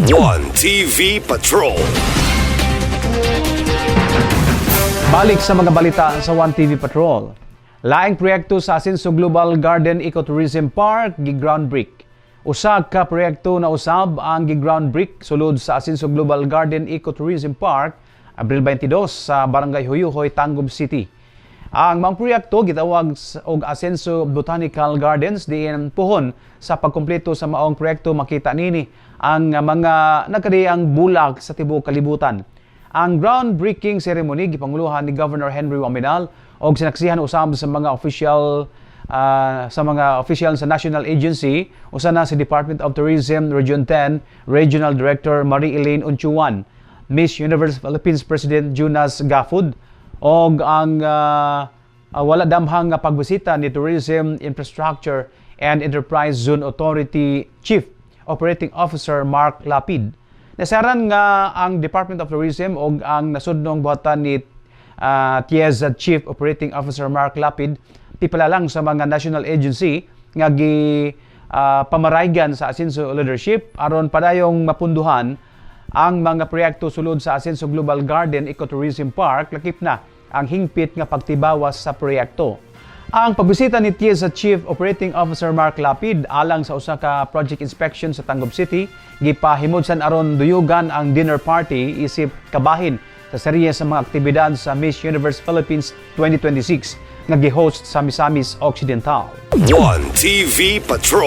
One TV Patrol. Balik sa mga balita sa One TV Patrol. Laing proyekto sa Asenso Global Garden Ecotourism Park gi-groundbreak. Usa ka proyekto na usab ang gi-groundbreak sulod sa Asenso Global Garden Ecotourism Park Abril 22 sa Barangay Huyuhoy, Tangub City. Ang mga proyekto gitawag og Asenso Botanical Gardens diin puhon sa pagkumpleto sa maong proyekto makita nini ang mga nagkadiyang bulag sa tibuok kalibutan. Ang groundbreaking ceremony gipanguluhan ni Governor Henry Waminal og sinaksihan usab sa mga official sa national agency usa na si Department of Tourism Region 10 Regional Director Marie Elaine Unchuan, Miss Universe Philippines President Jonas Gafud og ang wala damhang nga pagbisita ni Tourism Infrastructure and Enterprise Zone Authority Chief Operating Officer Mark Lapid. Nasaran nga ang Department of Tourism o ang nasudnong buhatan ni TIEZA Chief Operating Officer Mark Lapid tipalalang sa mga national agency nga pamaraygan sa Asenso leadership aron padayong mapunduhan ang mga proyekto sulod sa Asenso Global Garden Ecotourism Park lakip na ang hingpit nga pagtibawas sa proyekto. Ang pagbisita ni TIEZA Chief Operating Officer Mark Lapid alang sa usa ka project inspection sa Tangub City, gipahimudsan aron duyugan ang dinner party isip kabahin sa serye sa mga aktibidad sa Miss Universe Philippines 2026 nga gi-host sa Misamis Occidental. One TV Patrol.